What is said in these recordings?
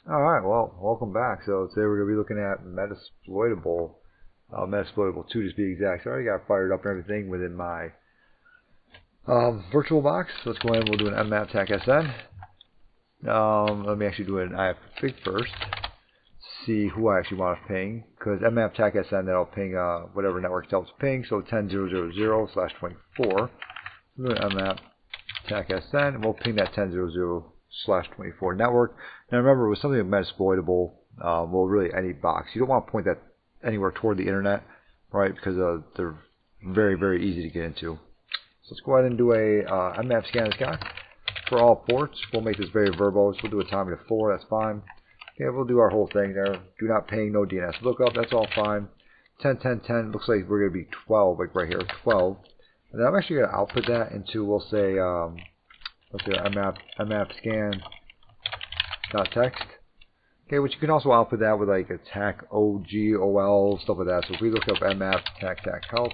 Alright, well, welcome back. So today we're going to be looking at Metasploitable, Metasploitable 2 to be exact. So I already got fired up and everything within my virtual box. So let's go ahead and we'll do an mmap tac sn. Let me actually do an ifig first. See who I actually want to ping, because mmap tac sn, that'll ping whatever network it helps ping. So 10.0.0/24. We'll do an mmap tac sn, and we'll ping that 10.0.0/24 network. Now remember, with something Metasploitable, well, really any box, you don't want to point that anywhere toward the internet, right? Because they're very, very easy to get into. So let's go ahead and do a mmap scan this guy for all ports. We'll make this very verbose. We'll do a timing of 4. That's fine. Okay, we'll do our whole thing there. Do not ping, no DNS lookup. That's all fine. 10.10.10. Looks like we're going to be 12, like right here, 12. And then I'm actually going to output that into, we'll say, let's see, mmap scan .text. Okay, which you can also output that with like a tac OGOL, stuff like that. So if we look up mmap tac help,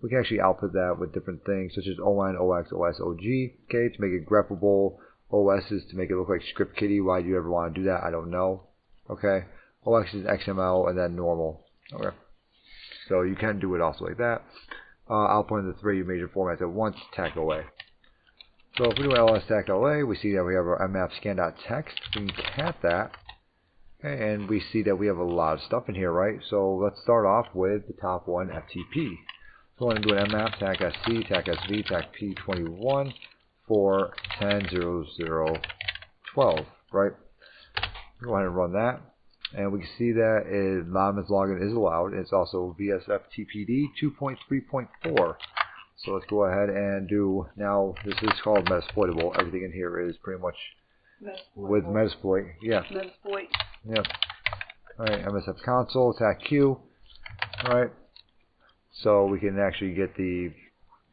we can actually output that with different things such as ON, OX, OS, OG. Okay, to make it greppable. OS's to make it look like script kiddie. Why do you ever want to do that? I don't know. Okay, OX is XML and then normal. Okay, so you can do it also like that. Output in the 3 major formats at once. Tac OA. So if we do ls tac OA, we see that we have our mmap scan.text. We can cat that. Okay, and we see that we have a lot of stuff in here, right? So let's start off with the top one, FTP. So I'm going to do an mmap tac sc, tac sv, tac p21 for 10.0.0/12, right? Go ahead and run that. And we can see that anonymous login is allowed. It's also VSFTPD 2.3.4. So let's go ahead and do, now this is called Metasploitable. Everything in here is pretty much with Metasploit. Yeah. Metasploit. Yep. Alright, MSF console, tac q. Alright. So we can actually get the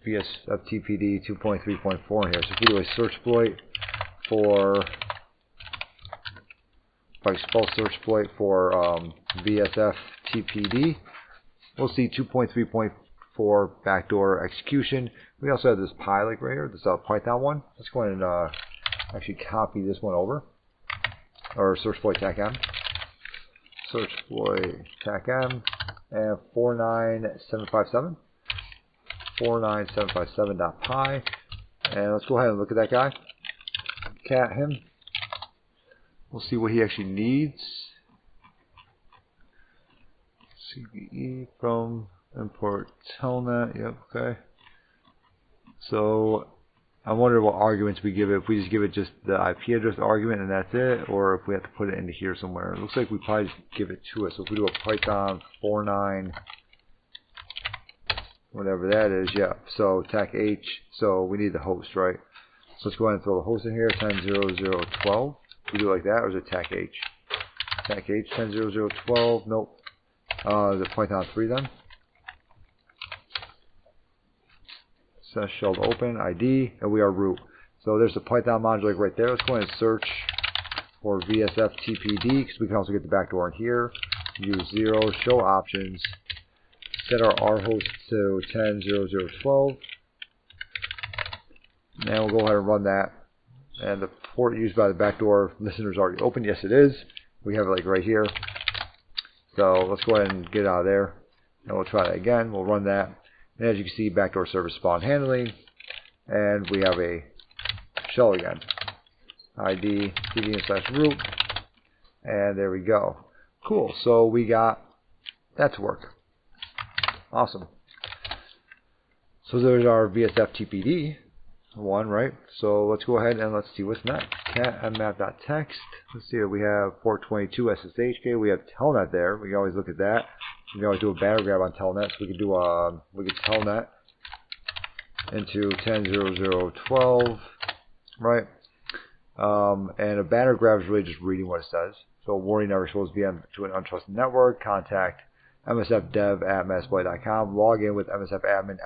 VSFTPD 2.3.4 in here. So if we do a search exploit for, if I spell search exploit for VSFTPD, we'll see 2.3.4 backdoor execution. We also have this pilot right here, this Python one. Let's go ahead and actually copy this one over, or search exploit tac m, search exploit tac m, and 49757, 49757.py, and let's go ahead and look at that guy, cat him. We'll see what he actually needs. CVE from import telnet. Yep, okay. So I wonder what arguments we give it. If we just give it just the IP address argument and that's it, or if we have to put it into here somewhere. It looks like we probably just give it to us. So if we do a Python 49, whatever that is, yeah. So tac h. So we need the host, right? So let's go ahead and throw the host in here. 10.0.0/12. We do it like that, or is it tac h? Tac h 10.0.0/12. Nope. The Python 3 then. So shell open ID, and we are root. So there's the Python module like right there. Let's go ahead and search for VSFTPD, because we can also get the backdoor in here. Use 0, show options, set our rhost to 10.0.0/12, and we'll go ahead and run that. And the port used by the backdoor listener is already open. Yes, it is. We have it like right here. So let's go ahead and get out of there, and we'll try that again. We'll run that. And as you can see, backdoor service spawn handling, and we have a shell again. ID cdn/root, and there we go. Cool. So we got that to work. Awesome. So there's our VSFTPD one, right? So let's go ahead and let's see what's next. Cat mmap.text. Let's see, we have 422 SSH. We have telnet there. We can always look at that. We can always do a banner grab on telnet. So we can do we can telnet into 10.0.0/12, right? And a banner grab is really just reading what it says. So warning, never exposed VM to an untrusted network. Contact msfdev@metasploit.com. Log in with msfadmin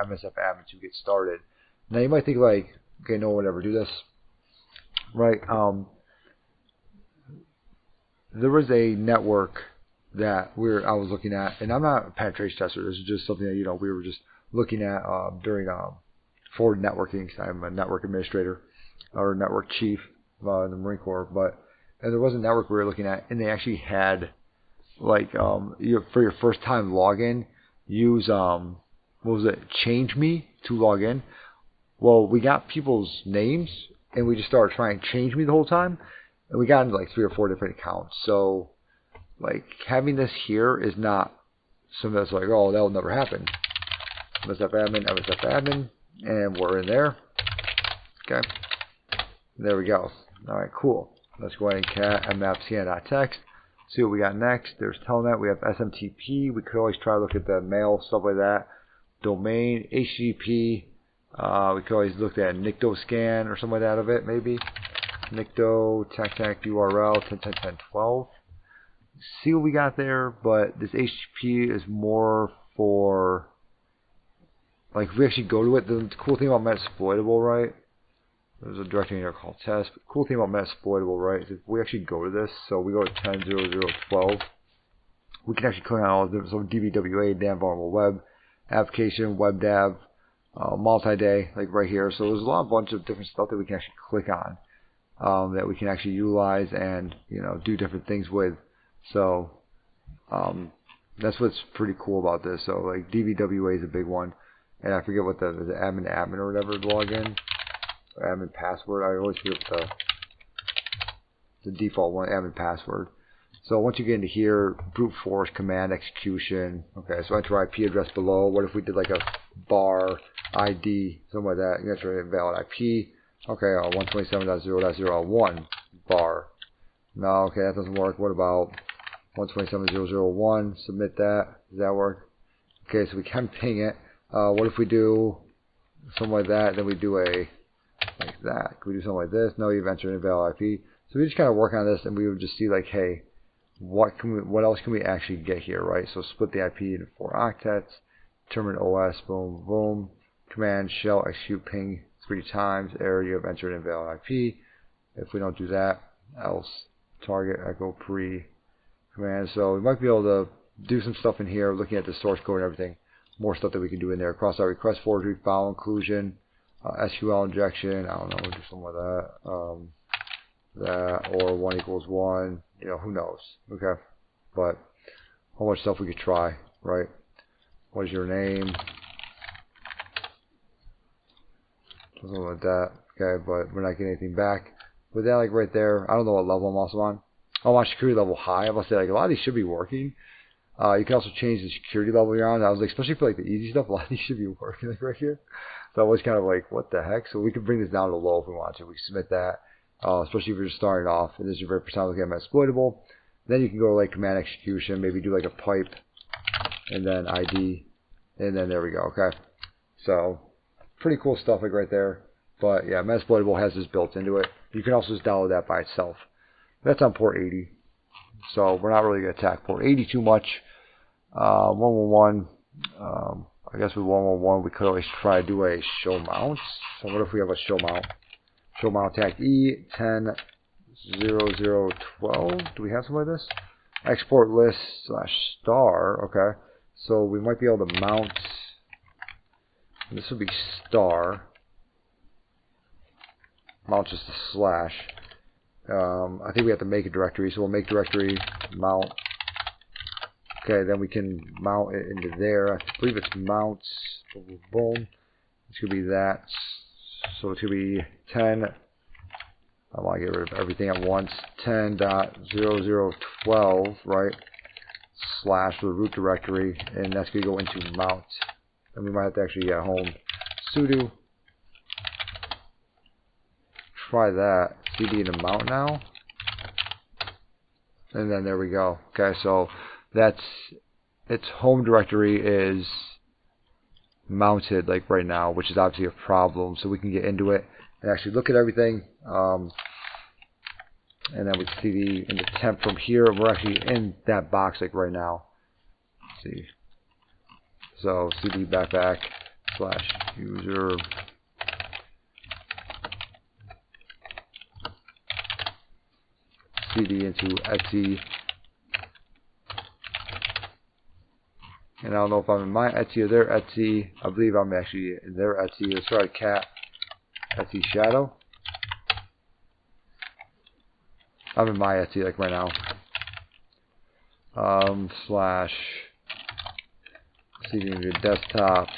to get started. Now you might think like, okay, no one would ever do this, right? There was a network that I was looking at, and I'm not a penetration tester. This is just something that we were just looking at during forward networking. I'm a network administrator or network chief in the Marine Corps, but and there was a network we were looking at, and they actually had like for your first time login, use what was it, change me to log in. Well, we got people's names, and we just started trying change me the whole time, and we got into like 3 or 4 different accounts. So like having this here is not something that's like, oh, that'll never happen. MSF and we're in there. Okay, there we go. All right, cool. Let's go ahead and cat mmap.scan.text. See what we got next. There's telnet. We have SMTP. We could always try to look at the mail, stuff like that. Domain, HTTP. We could always look at Nicto scan or something like that of it, maybe. Nicto, tac URL, 10.10.10.12. See what we got there, but this HTTP is more for, like, if we actually go to it, the cool thing about Metasploitable, right? There's a directory here called test. But the cool thing about Metasploitable, right, is if we actually go to this, so we go to 10.0.0.12, we can actually click on all of them. So DBWA, damn vulnerable web, application, web dev, multi-day, like right here. So there's a bunch of different stuff that we can actually click on, that we can actually utilize and, you know, do different things with. So that's what's pretty cool about this. So like DBWA is a big one, and I forget what the admin or whatever login. Admin password. I always forget the default one, admin password. So once you get into here, brute force command execution. Okay, so enter IP address below. What if we did like a bar ID, something like that? You enter invalid IP. Okay, 127.0.0.1 bar. No, okay, that doesn't work. What about 127.0.0.1? Submit that. Does that work? Okay, so we can ping it. What if we do something like that? Then we do a like that. Can we do something like this? No, you've entered invalid IP. So we just kind of work on this, and we would just see like, hey, what else can we actually get here, right? So split the IP into 4 octets, determine OS, boom, boom, command shell execute ping 3 times, error, you have entered invalid IP. If we don't do that, else target echo pre command. So we might be able to do some stuff in here, looking at the source code and everything. More stuff that we can do in there. Cross our request forgery, file inclusion. SQL injection, I don't know, we'll do something like that. That or 1 = 1, you know, who knows? Okay, but a whole bunch of stuff we could try, right? What is your name? Something like that. Okay, but we're not getting anything back. With that, like right there, I don't know what level I'm also on. Oh, my security level high. I must say, like a lot of these should be working. You can also change the security level you're on. I was like, especially for like the easy stuff, a lot of these should be working like right here. So I was kind of like, what the heck? So we could bring this down to low if we want to. We can submit that, especially if you're just starting off. And this is your very first time looking at Metasploitable. Then you can go like command execution, maybe do like a pipe, and then ID, and then there we go. Okay, so pretty cool stuff like right there. But yeah, Metasploitable has this built into it. You can also just download that by itself. That's on port 80. So we're not really going to attack port 80 too much. 111. I guess with 111 we could always try to do a show mount. So what if we have a show mount? Show mount tag E 10.0.0.12. Do we have something like this? Export list / star. Okay. So we might be able to mount. This would be star. Mount just a slash. I think we have to make a directory, so we'll make directory mount. Okay, then we can mount it into there. I believe it's mounts. Boom, boom. It's gonna be that. So it's gonna be 10. I want to get rid of everything at once. 10.0.0.12, right? Slash the root directory, and that's gonna go into mount. And we might have to actually get home sudo. Try that. CD into mount now, and then there we go. Okay, so that's its home directory is mounted like right now, which is obviously a problem. So we can get into it and actually look at everything, and then we CD into temp from here. We're actually in that box like right now. Let's see, so CD backpack / user. CD into Etsy, and I don't know if I'm in my Etsy or their Etsy. I believe I'm actually in their Etsy. Let's try cat Etsy shadow. I'm in my Etsy like right now. Slash CD into desktop.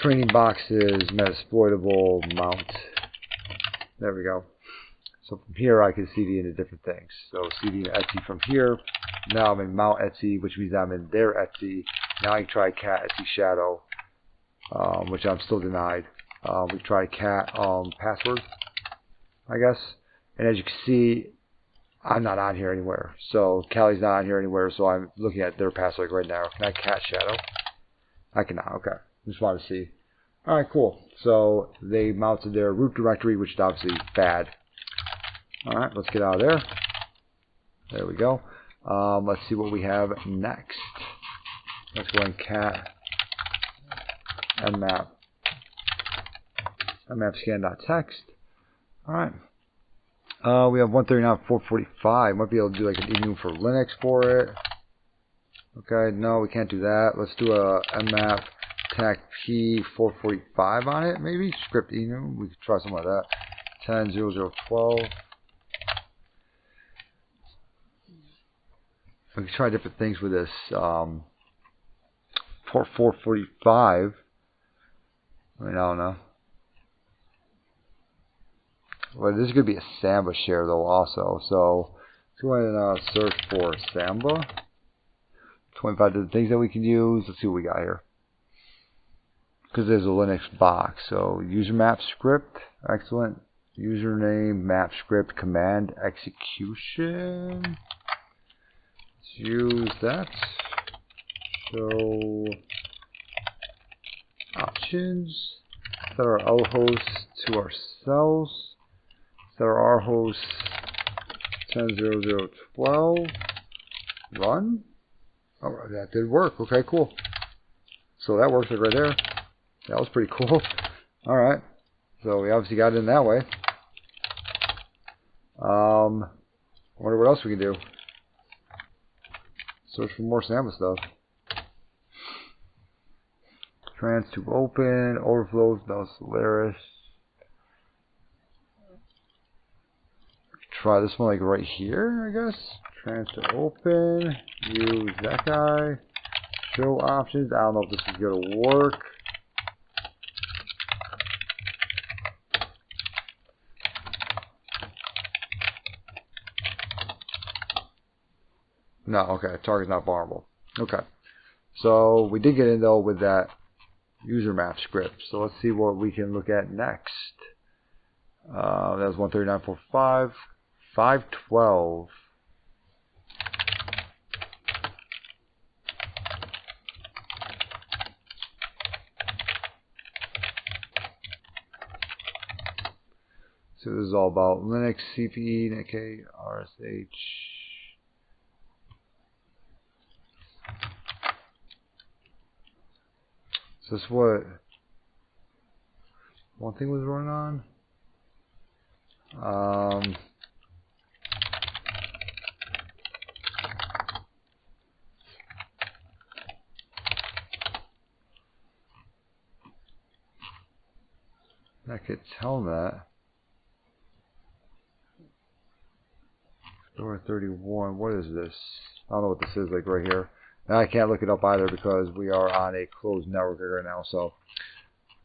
Training boxes, Metasploitable, mount. There we go. So from here I can CD into different things. So CD into Etsy from here. Now I'm in mount Etsy, which means I'm in their Etsy. Now I can try cat Etsy shadow, which I'm still denied. We try cat password, I guess. And as you can see, I'm not on here anywhere. So Callie's not on here anywhere, so I'm looking at their password right now. Can I cat shadow? I cannot. Okay. Just want to see. Alright, cool. So they mounted their root directory, which is obviously bad. Alright, let's get out of there. There we go. Let's see what we have next. Let's go in cat mmap scan.txt. Alright. We have 139.445. Might be able to do like an enum for Linux for it. Okay, no, we can't do that. Let's do a mmap tac p445 on it, maybe script enum. We could try something like that. 10.0012. We can try different things with this. 445. I mean, I don't know. Well, this is going to be a Samba share though also. So let's go ahead and search for Samba. 25 different things that we can use. Let's see what we got here. Because there's a Linux box. So user map script. Excellent. Username, map script, command, execution. Let's use that. So options. Set our L host to ourselves. Set our R host 10.0012. Run. Alright, that did work. Okay, cool. So that works right there. That was pretty cool. Alright. So we obviously got it in that way. I wonder what else we can do. Search for more Samba stuff. Trans to open, overflows, no Solaris. Try this one like right here, I guess. Trans to open, use that guy. Show options. I don't know if this is going to work. No, okay, target's not vulnerable. Okay. So we did get in though with that user map script. So let's see what we can look at next. That was 139.45. 512. So this is all about Linux, CPE, okay, RSH. So this is what one thing was running on. I could tell that. Door 31. What is this? I don't know what this is like right here. And I can't look it up either because we are on a closed network right now. So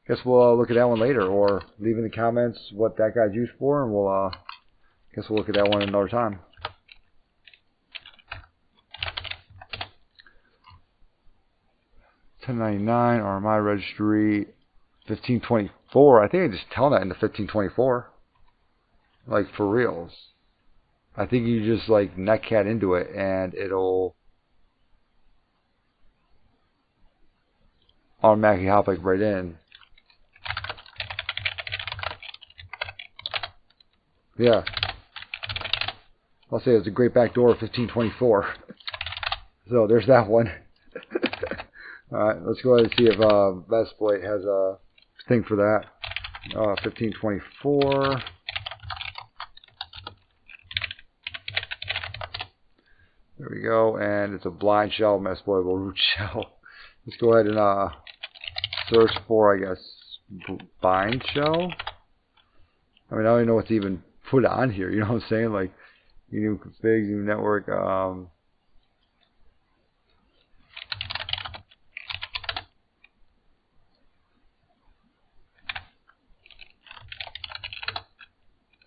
I guess we'll look at that one later, or leave in the comments what that guy's used for, and we'll guess we'll look at that one another time. $10.99 RMI registry 1524. I think I just tell that in the 1524. Like for reals. I think you just like netcat into it and it'll automatically hop like right in. Yeah. I'll say it's a great backdoor 1524. So there's that one. Alright, let's go ahead and see if Metasploit has a thing for that. 1524. There we go, and it's a blind shell, Metasploitable root shell. Let's go ahead and search for, I guess, bind shell. I mean, I don't even know what to even put on here. You know what I'm saying? Like, new config, new network. I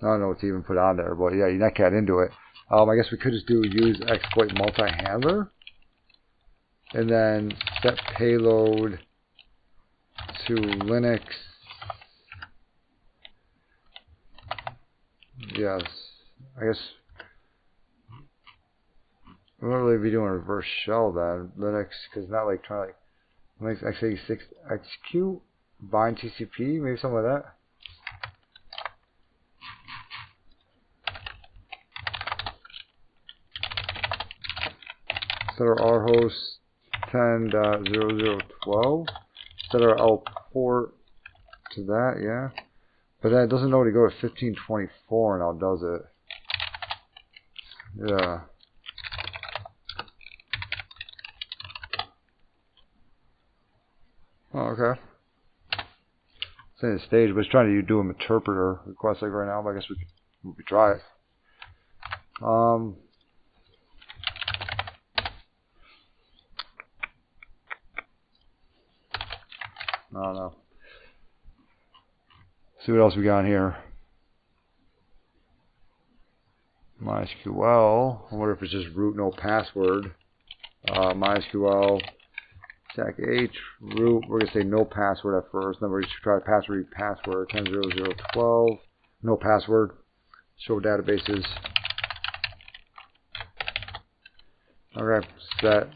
don't know what to even put on there, but yeah, you netcat into it. I guess we could just do use exploit multi-handler, and then set payload to Linux. Yes, I guess we won't really be doing a reverse shell then, Linux, because not like trying to like Linux x86 execute bind TCP, maybe something like that. Set our host 10.0012. Set our L port to that, yeah. But then it doesn't know to go to 1524 now, does it? Yeah. Oh, okay. It's in the stage, but it's trying to do an interpreter request like right now, but I guess we could try it. I don't know. See what else we got in here. MySQL. I wonder if it's just root no password. MySQL. Stack H. Root. We're going to say no password at first. Then we're going to try password 10.0012. No password. Show databases. Okay. Set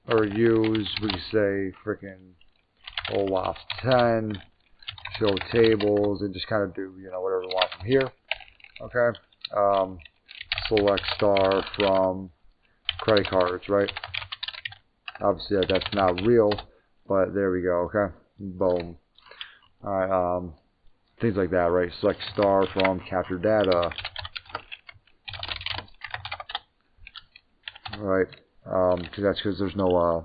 or use. We can say freaking OAuth 10. Show tables and just kind of do, you know, whatever we want from here. Okay. Select star from credit cards, right? Obviously that's not real, but there we go. Okay. Boom. All right. Things like that, right? Select star from capture data. Right. Because there's no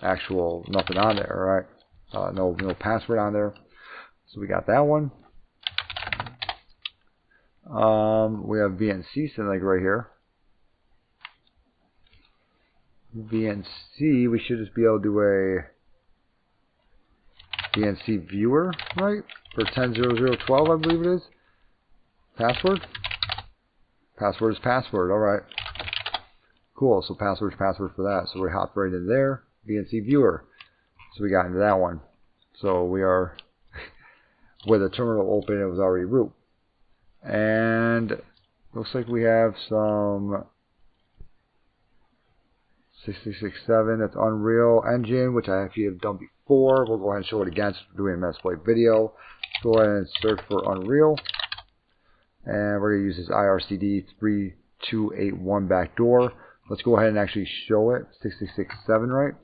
actual nothing on there, right? No password on there. So we got that one. We have VNC sitting like right here. VNC, we should just be able to do a VNC viewer, right? For 10.0012, I believe it is. Password? Password is password, alright. Cool, so password is password for that. So we hop right in there. VNC viewer. So we got into that one. So we are with the terminal open, it was already root. And looks like we have some 66.7, that's Unreal Engine, which I actually have done before. We'll go ahead and show it again since we're doing a Metasploit video. Go ahead and search for Unreal. And we're going to use this IRCD 3281 backdoor. Let's go ahead and actually show it. 66.7, right?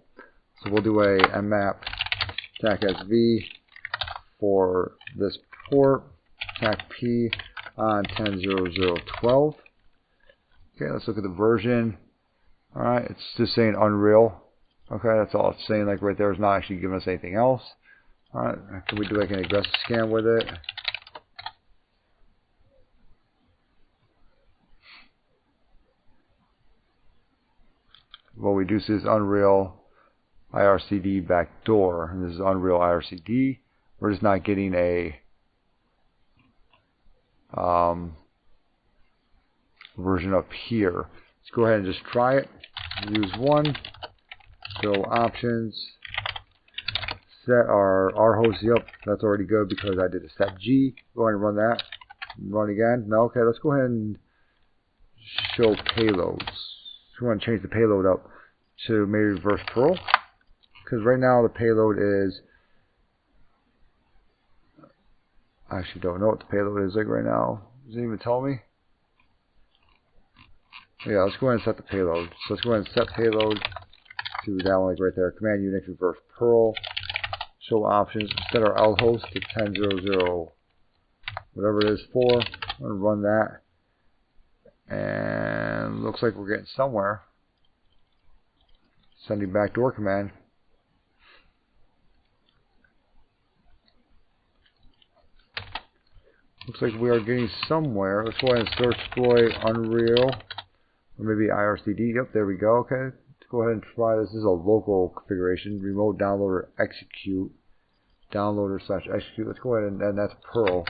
So we'll do a mmap TAC-SV for this port. TAC-P on 10.0012. Okay, let's look at the version. Alright, it's just saying Unreal. Okay, that's all it's saying, like right there. It's not actually giving us anything else. Alright, can we do like an aggressive scan with it? What we do see is Unreal IRCD backdoor, and this is Unreal IRCD. We're just not getting a version up here. Let's go ahead and just try it. Use one. Go options. Set our host. Yep, that's already good because I did a set G. Go ahead and run that. Run again. No, okay. Let's go ahead and show payloads. We want to change the payload up to maybe reverse Perl, because right now the payload is. I actually don't know what the payload is like right now. Does it even tell me? Yeah, let's go ahead and set the payload. So let's go ahead and set payload to that one like right there. Command Unix reverse Perl. Show options. Set our L host to 10.00 whatever it is for. I'm going to run that. And looks like we're getting somewhere. Sending backdoor command. Looks like we are getting somewhere. Let's go ahead and search exploit Unreal, or maybe IRCD. Yep, there we go. Okay, let's go ahead and try this. This is a local configuration. Remote downloader execute. Downloader / execute. Let's go ahead and that's Perl.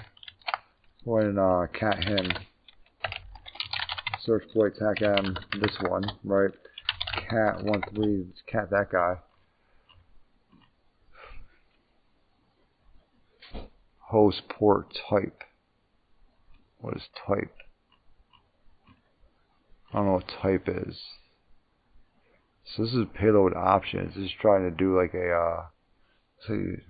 Go ahead and cat him. Search exploit tac m. This one, right? Cat 13. Let's cat that guy. Host port type. What is type? I don't know what type is. So this is payload options. This is trying to do like a see.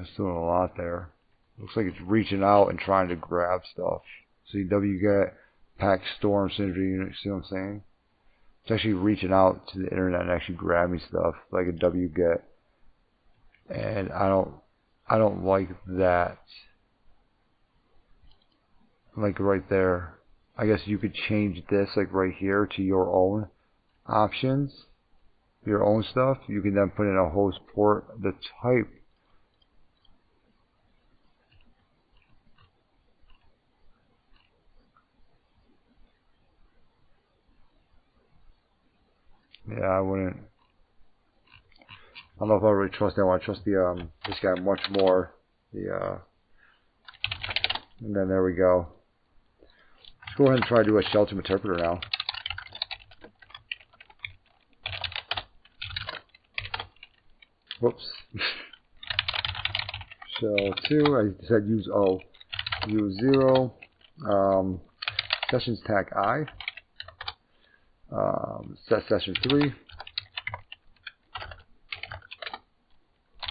It's doing a lot there. Looks like it's reaching out and trying to grab stuff. See wget pack storm synergy unit. See what I'm saying? It's actually reaching out to the internet and actually grabbing stuff like a wget. And I don't like that. Like right there. I guess you could change this like right here to your own options, your own stuff. You can then put in a host port, the type. Yeah, I wouldn't. I don't know if I really trust that. I want to trust the this guy much more. The and then there we go. Let's go ahead and try to do a shell 2 interpreter now. Whoops. Shell 2. I said use O. Use 0. Sessions tag I. Set session 3.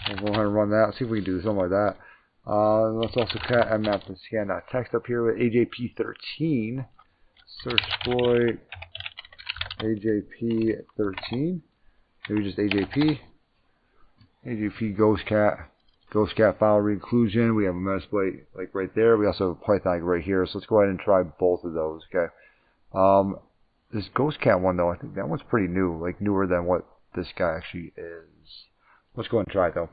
We'll go ahead and run that. See if we can do something like that. Let's also cat mmap and scan that text up here with AJP13. Search exploit AJP13. Maybe just AJP. AJP ghostcat file reinclusion. We have a Metasploit like right there. We also have a Python right here. So let's go ahead and try both of those. Okay. This ghostcat one though, I think that one's pretty new, like newer than what this guy actually is. Let's go ahead and try it though.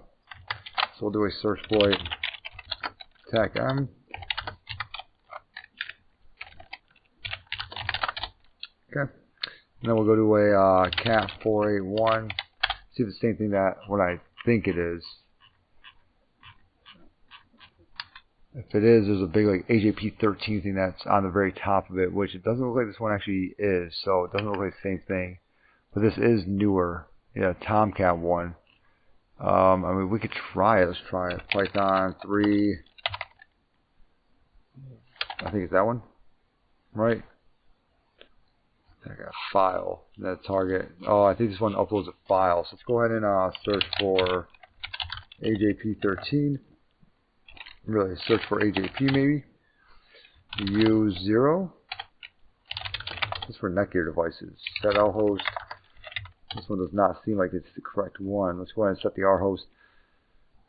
So we'll do a search exploit tac m. Okay. And then we'll go to a cat 481. See if it's the same thing that what I think it is. If it is, there's a big like AJP13 thing that's on the very top of it, which it doesn't look like this one actually is. So it doesn't look like the same thing. But this is newer. Yeah, Tomcat one. I mean, we could try it. Let's try it. Python 3. I think it's that one, right? I got a file. That target. Oh, I think this one uploads a file. So let's go ahead and search for AJP13. Really, search for AJP maybe. Use 0. This is for Netgear devices. Set our host. This one does not seem like it's the correct one. Let's go ahead and set the R host.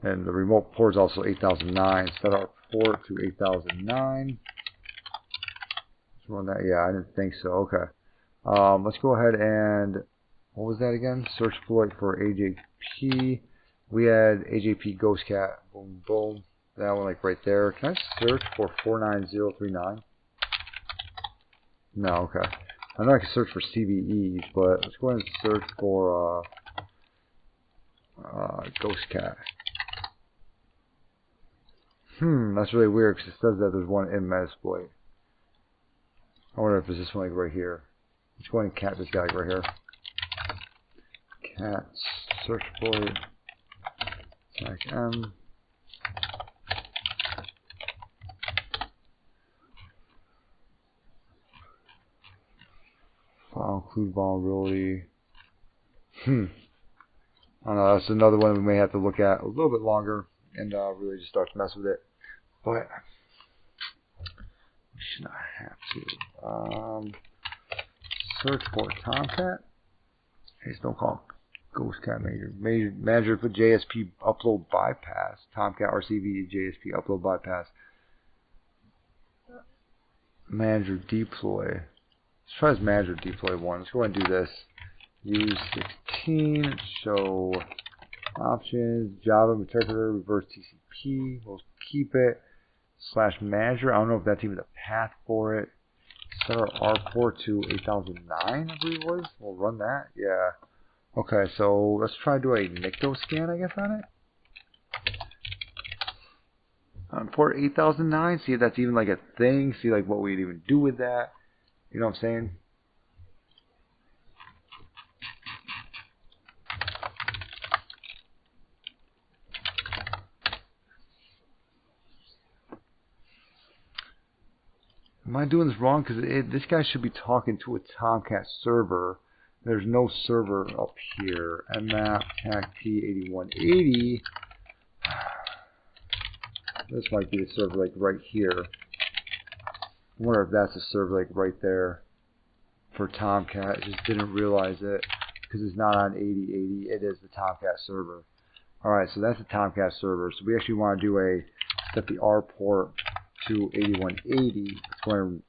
And the remote port is also 8009. Set our port to 8009. Let's run that. Yeah, I didn't think so. Okay. Let's go ahead and, what was that again? Search exploit for AJP. We had AJP ghostcat. Boom, boom. That one like right there. Can I search for 49039? No, okay. I know I can search for CVEs, but let's go ahead and search for ghostcat. That's really weird because it says that there's one in Metasploit. I wonder if it's this one like right here. Let's go ahead and cat this guy right here. Cat search exploit tac m. File include vulnerability. I don't know, that's another one we may have to look at a little bit longer and really just start to mess with it. But we should not have to. Search for Tomcat. Hey, don't call it ghostcat manager. Put JSP upload bypass. Tomcat RCV JSP upload bypass. Manager deploy. Let's try this manager deploy one. Let's go ahead and do this. Use 16. Show Options, Java interpreter, reverse TCP. We'll keep it. /manager. I don't know if that's even a path for it. Set our port to 8009, I believe it was. We'll run that. Yeah. Okay, so let's try to do a NICTO scan, I guess, on it. On port 8009, see if that's even like a thing. See like what we'd even do with that. You know what I'm saying? Am I doing this wrong? Because this guy should be talking to a Tomcat server. There's no server up here. Mmap TAC P8180. This might be the server like right here. I wonder if that's a server like right there for Tomcat. I just didn't realize it because it's not on 8080. It is the Tomcat server. Alright, so that's the Tomcat server. So we actually want to do a set the R port to 8180. It's going to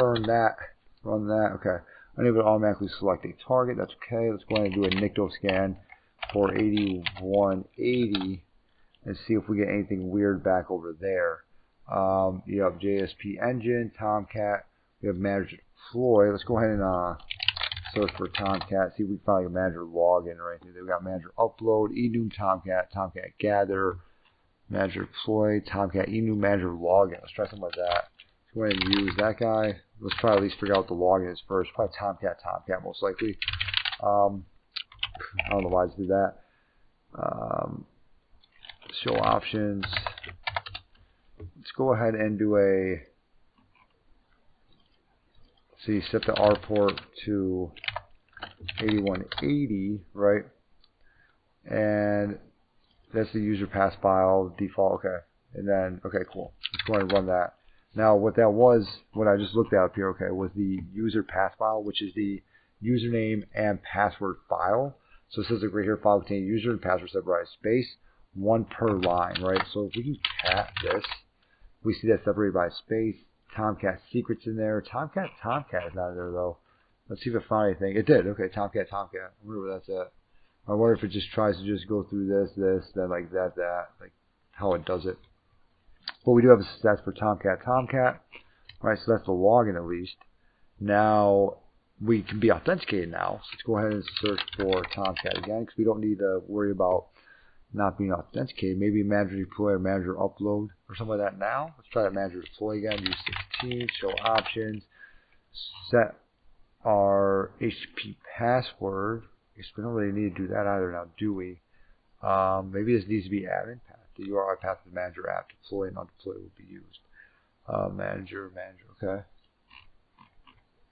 earn that, run that. Okay. Unable to automatically select a target. That's okay. Let's go ahead and do a NICTO scan for 8180 and see if we get anything weird back over there. You have JSP engine, Tomcat. We have manager deploy. Let's go ahead and search for Tomcat. See if we can find like a manager login or anything. We got manager upload, enum Tomcat, Tomcat gather, manager deploy, Tomcat enum manager login. Let's try something like that. Let's go ahead and use that guy. Let's try to at least figure out what the login is first. Probably Tomcat most likely. I don't know why I just did that. Show options. Let's go ahead and do a, see, set the R port to 8180, right? And that's the user pass file default. Okay, and then okay, cool. Let's go ahead and run that. Now, what that was, what I just looked at up here, okay, was the user pass file, which is the username and password file. So it says like right here, file contain user and password separated by space, one per line, right? So if we can cat this, we see that separated by space. Tomcat secrets in there. Tomcat is not in there though. Let's see if it found anything. It did. Okay, Tomcat. I wonder where that's at. I wonder if it just tries to just go through this, then like that, like how it does it. But we do have a stats for Tomcat. Right, so that's the login at least. Now we can be authenticated now. So let's go ahead and search for Tomcat again because we don't need to worry about not being authenticated. Maybe manager deploy or manager upload or something like that now. Let's try that manager deploy again. Use 16, show options, set our HTTP password. I guess we don't really need to do that either now, do we? Maybe this needs to be admin path. The URI path of the manager app deploy and undeploy will be used. Manager, okay.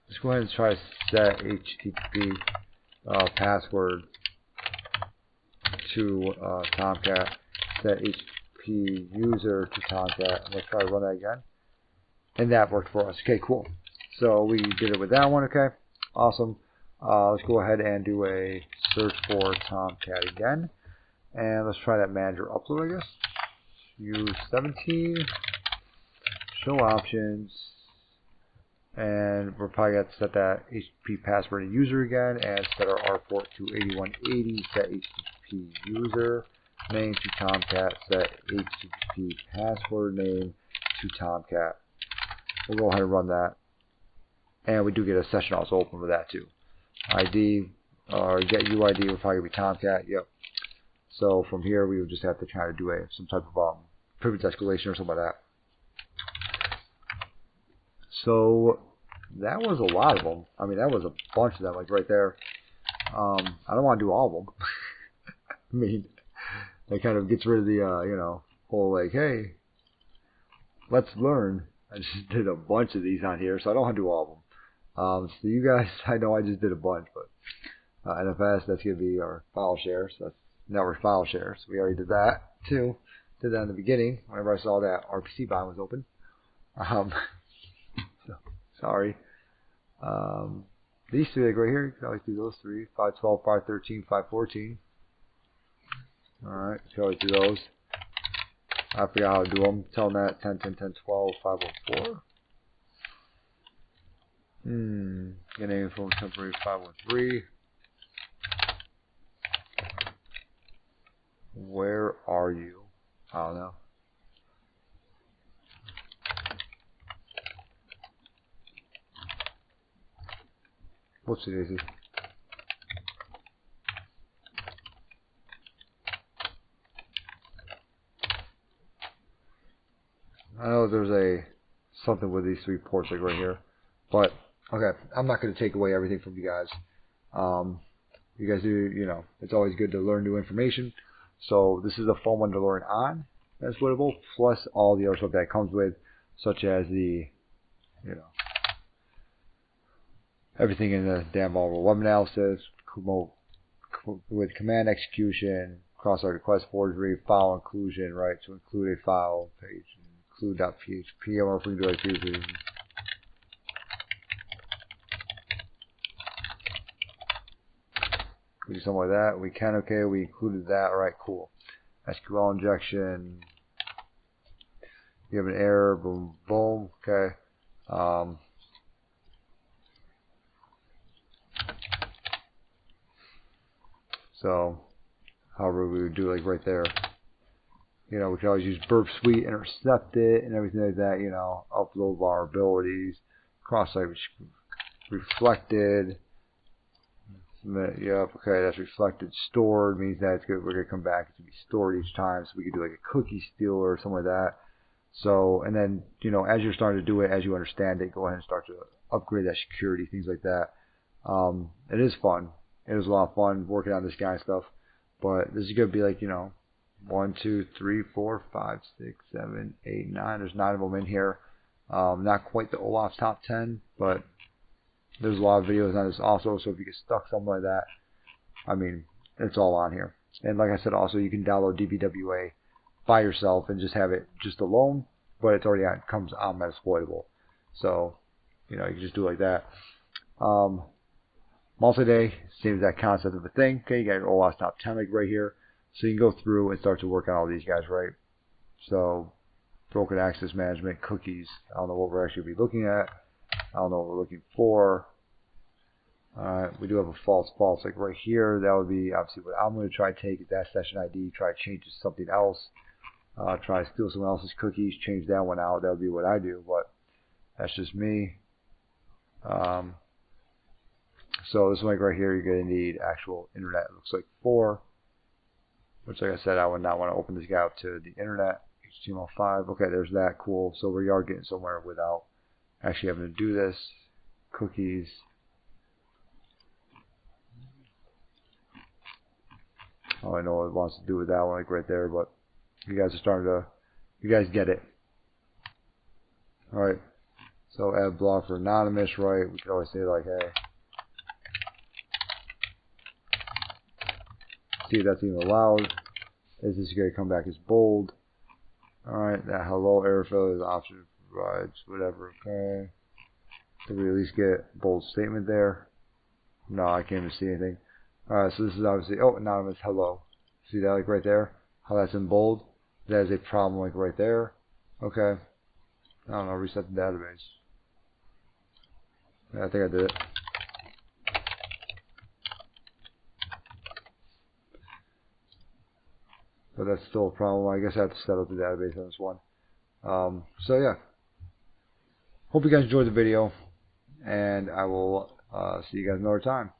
Let's go ahead and try to set HTTP password to Tomcat. Set HTTP user to Tomcat. And let's try to run that again. And that worked for us. Okay, cool. So we did it with that one. Okay, awesome. Let's go ahead and do a search for Tomcat again. And let's try that manager upload, I guess. Use 17. Show options. And we're probably going to set that HTTP password and user again. And set our R port to 8180. Set HTTP user name to Tomcat. Set HTTP password name to Tomcat. We'll go ahead and run that. And we do get a session also open with that too. ID or get UID will probably be Tomcat. Yep. So from here we would just have to try to do some type of privilege escalation or something like that. So that was a lot of them. I mean, that was a bunch of them, like right there. I don't want to do all of them. I mean, that kind of gets rid of the you know, whole like, hey, let's learn. I just did a bunch of these on here, so I don't want to do all of them. So you guys, I know I just did a bunch, but NFS, that's going to be our file share. So that's network file share. So we already did that too. Did that in the beginning whenever I saw that RPC bind was open. So, sorry. These three, like right here, you can always do those three. 512, 513, 514. Alright, you can always do those. I forgot how to do them. Telnet 10, 10, 10, 12, 504. Get name phone temporary 513. Where are you? I don't know. Whoopsie daisy. I know there's something with these 3 ports like right here, but okay, I'm not going to take away everything from you guys. You guys do, it's always good to learn new information. So this is a fun one to learn on Metasploitable, plus all the other stuff that it comes with, such as the, everything in the damn vulnerable web analysis, with command execution, cross-site request forgery, file inclusion, right? To include a file page, include.php, or if we can do like PHP. We do something like that. We can, okay, we included that. All right, cool. SQL injection. You have an error, boom, boom, okay. So, however we would do like right there. We can always use burp suite, intercept it, and everything like that, upload vulnerabilities, cross-site reflected. Yep, okay, that's reflected. Stored means that we're going to come back to be stored each time, so we could do like a cookie stealer or something like that. So, and then, as you're starting to do it, as you understand it, go ahead and start to upgrade that security, things like that. It is fun. It was a lot of fun working on this kind of stuff, but this is going to be like, 1, 2, 3, 4, 5, 6, 7, 8, 9. There's 9 of them in here. Not quite the Olaf's top 10, but there's a lot of videos on this also, so if you get stuck something like that, I mean, it's all on here. And like I said, also, you can download DBWA by yourself and just have it just alone, but it's already on, comes on Metasploitable. So, you can just do it like that. Multi-day, same exact concept of a thing. Okay, you got your OWASP top 10 like right here. So you can go through and start to work on all these guys, right? So, broken access management, cookies. I don't know what we're actually be looking at. I don't know what we're looking for. We do have a false like right here. That would be obviously what I'm going to try to take is that session ID, try to change it to something else. Try to steal someone else's cookies, change that one out. That would be what I do, but that's just me. So this one like right here, you're going to need actual internet. It looks like 4, which like I said, I would not want to open this guy up to the internet. HTML5. Okay, there's that. Cool. So we are getting somewhere without actually having to do this. Cookies. Oh, I know what it wants to do with that one, like right there, but you guys are starting to, you guys get it. Alright. So add block for anonymous, right? We could always say like, hey, see if that's even allowed. Is this going to come back as bold? Alright, that hello error failure option provides whatever, okay. Did we at least get bold statement there? No, I can't even see anything. Alright, so this is obviously, oh, anonymous hello. See that like right there? How that's in bold? That is a problem like right there. Okay. I don't know, reset the database. Yeah, I think I did it. But that's still a problem. I guess I have to set up the database on this one. So yeah. Hope you guys enjoyed the video. And I will see you guys another time.